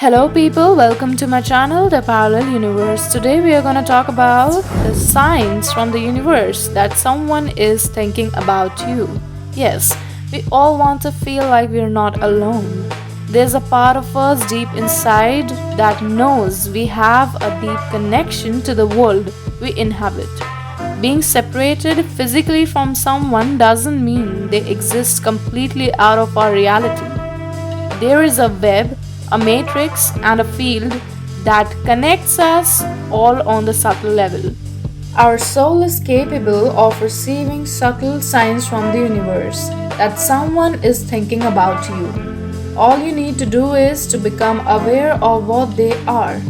Hello people, welcome to my channel The Parallel Universe. Today we are going to talk about the signs from the universe that someone is thinking about you. Yes, we all want to feel like we're not alone. There's a part of us deep inside that knows we have a deep connection to the world we inhabit. Being separated physically from someone doesn't mean they exist completely out of our reality. There is a web, a matrix, and a field that connects us all on the subtle level. Our soul is capable of receiving subtle signs from the universe that someone is thinking about you. All you need to do is to become aware of what they are.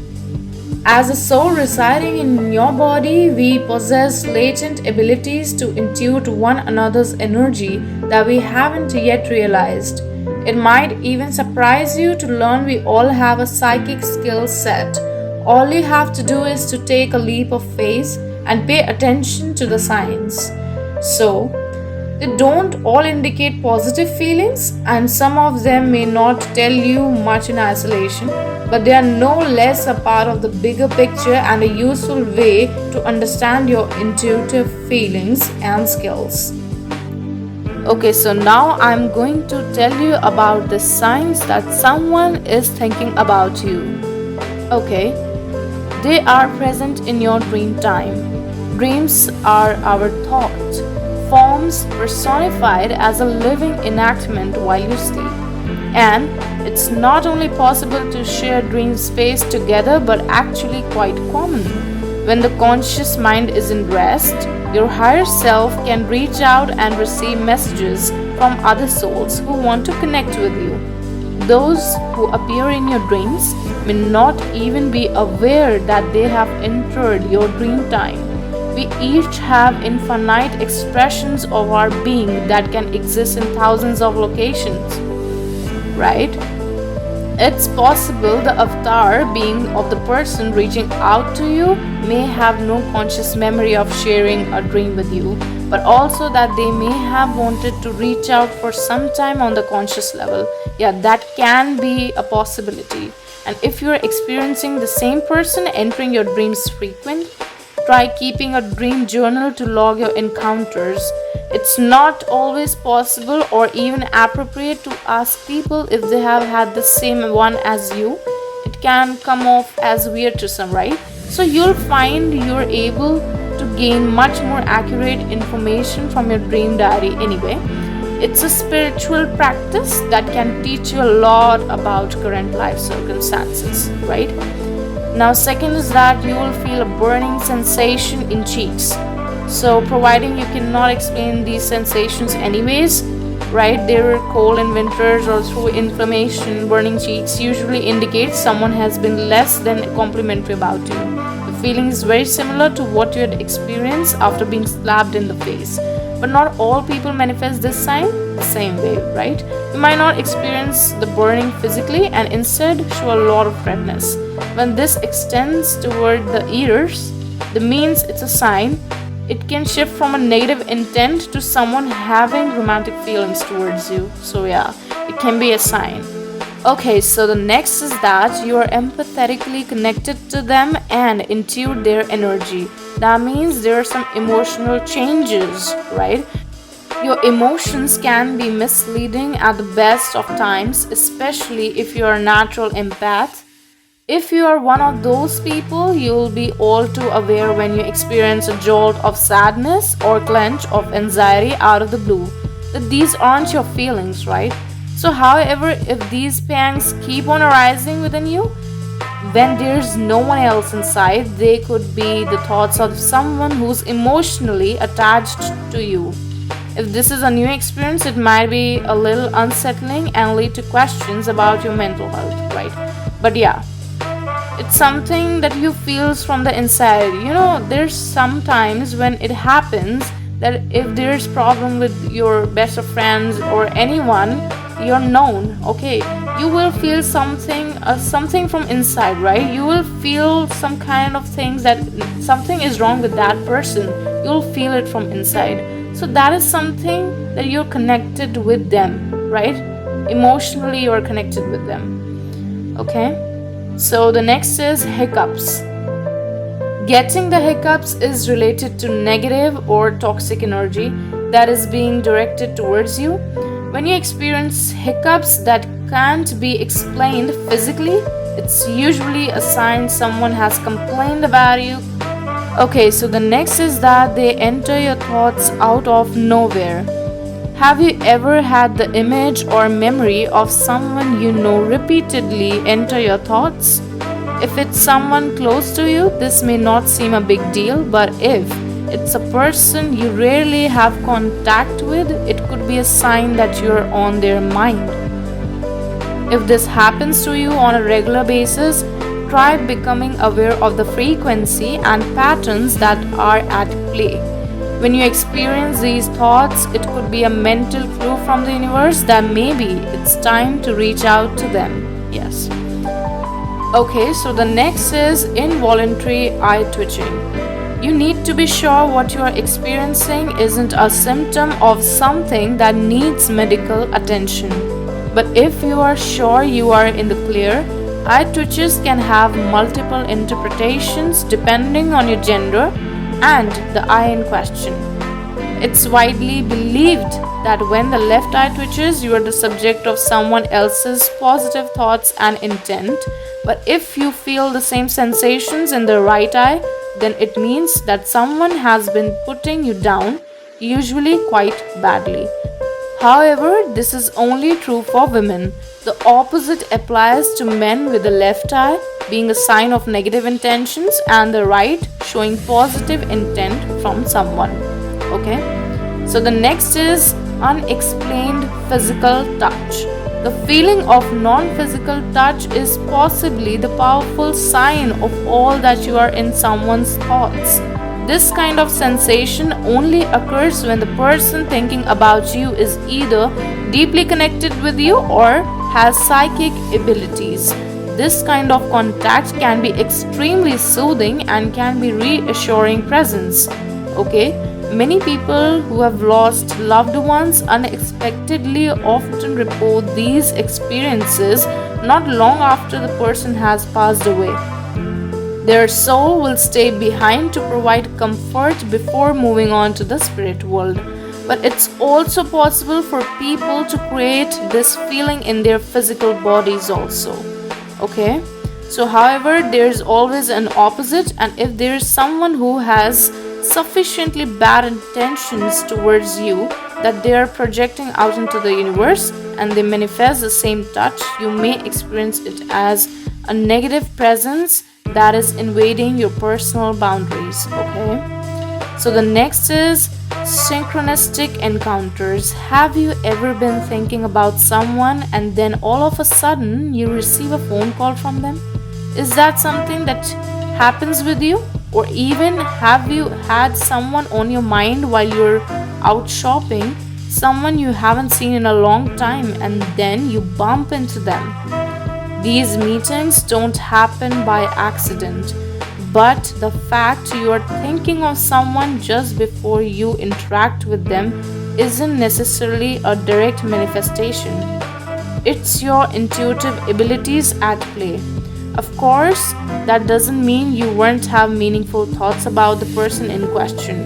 As a soul residing in your body, we possess latent abilities to intuit one another's energy that we haven't yet realized. It might even surprise you to learn we all have a psychic skill set. All you have to do is to take a leap of faith and pay attention to the signs. So, they don't all indicate positive feelings, and some of them may not tell you much in isolation, but they are no less a part of the bigger picture and a useful way to understand your intuitive feelings and skills. Okay, so now I'm going to tell you about the signs that someone is thinking about you. Okay, they are present in your dream time. Dreams are our thoughts, forms personified as a living enactment while you sleep. And it's not only possible to share dream space together but actually quite common. When the conscious mind is in rest, your higher self can reach out and receive messages from other souls who want to connect with you. Those who appear in your dreams may not even be aware that they have entered your dream time. We each have infinite expressions of our being that can exist in thousands of locations, right? It's possible the avatar being of the person reaching out to you may have no conscious memory of sharing a dream with you, but also that they may have wanted to reach out for some time on the conscious level. Yeah, that can be a possibility. And if you're experiencing the same person entering your dreams frequent, try keeping a dream journal to log your encounters. It's not always possible or even appropriate to ask people if they have had the same one as you. It can come off as weird to some, right? So you'll find you're able to gain much more accurate information from your dream diary anyway. It's a spiritual practice that can teach you a lot about current life circumstances, right? Now, second is that you will feel a burning sensation in cheeks. So, providing you cannot explain these sensations anyways, right? They're cold in winters or through inflammation, burning cheeks usually indicates someone has been less than complimentary about you. The feeling is very similar to what you had experienced after being slapped in the face. But not all people manifest this sign the same way, right? You might not experience the burning physically and instead show a lot of redness. When this extends toward the ears, that means it's a sign. It can shift from a negative intent to someone having romantic feelings towards you. So yeah, it can be a sign. Okay, so the next is that you are empathetically connected to them and intuit their energy. That means there are some emotional changes, right? Your emotions can be misleading at the best of times, especially if you are a natural empath. If you are one of those people, you'll be all too aware when you experience a jolt of sadness or clench of anxiety out of the blue. That these aren't your feelings, right? So, however, if these pangs keep on arising within you, when there's no one else inside, they could be the thoughts of someone who's emotionally attached to you. If this is a new experience, it might be a little unsettling and lead to questions about your mental health, right? But yeah, it's something that you feel from the inside. You know, there's sometimes when it happens that if there's problem with your best of friends or anyone you're known, okay, you will feel something from inside, right? You will feel some kind of things that something is wrong with that person. You'll feel it from inside. So that is something that you're connected with them, right? Emotionally, you're connected with them. Okay? So the next is hiccups. Getting the hiccups is related to negative or toxic energy that is being directed towards you. When you experience hiccups that can't be explained physically, it's usually a sign someone has complained about you. Okay, so the next is that they enter your thoughts out of nowhere. Have you ever had the image or memory of someone you know repeatedly enter your thoughts? If it's someone close to you, this may not seem a big deal, but if it's a person you rarely have contact with, it could be a sign that you're on their mind. If this happens to you on a regular basis, try becoming aware of the frequency and patterns that are at play. When you experience these thoughts, it could be a mental clue from the universe that maybe it's time to reach out to them. Yes. Okay, so the next is involuntary eye twitching. You need to be sure what you are experiencing isn't a symptom of something that needs medical attention. But if you are sure you are in the clear, eye twitches can have multiple interpretations depending on your gender and the eye in question. It's widely believed that when the left eye twitches, you are the subject of someone else's positive thoughts and intent. But if you feel the same sensations in the right eye, then it means that someone has been putting you down, usually quite badly. However, this is only true for women. The opposite applies to men, with the left eye being a sign of negative intentions and the right showing positive intent from someone. Okay, so the next is unexplained physical touch. The feeling of non-physical touch is possibly the powerful sign of all that you are in someone's thoughts. This kind of sensation only occurs when the person thinking about you is either deeply connected with you or has psychic abilities. This kind of contact can be extremely soothing and can be reassuring presence. Okay? Many people who have lost loved ones unexpectedly often report these experiences not long after the person has passed away. Their soul will stay behind to provide comfort before moving on to the spirit world. But it's also possible for people to create this feeling in their physical bodies also. Okay? So, however, there's always an opposite, and if there's someone who has sufficiently bad intentions towards you that they are projecting out into the universe and they manifest the same touch, you may experience it as a negative presence that is invading your personal boundaries. Okay, so the next is synchronistic encounters. Have you ever been thinking about someone and then all of a sudden you receive a phone call from them? Is that something that happens with you? Or even have you had someone on your mind while you're out shopping, someone you haven't seen in a long time, and then you bump into them? These meetings don't happen by accident, but the fact you are thinking of someone just before you interact with them isn't necessarily a direct manifestation. It's your intuitive abilities at play. Of course, that doesn't mean you won't have meaningful thoughts about the person in question.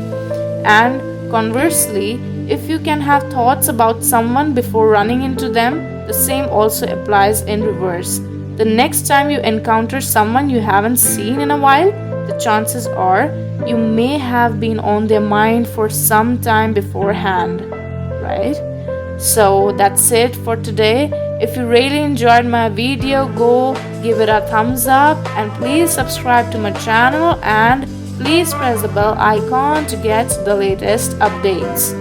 And conversely, if you can have thoughts about someone before running into them, the same also applies in reverse. The next time you encounter someone you haven't seen in a while, the chances are you may have been on their mind for some time beforehand, right? So that's it for today. If you really enjoyed my video, go give it a thumbs up and please subscribe to my channel and please press the bell icon to get the latest updates.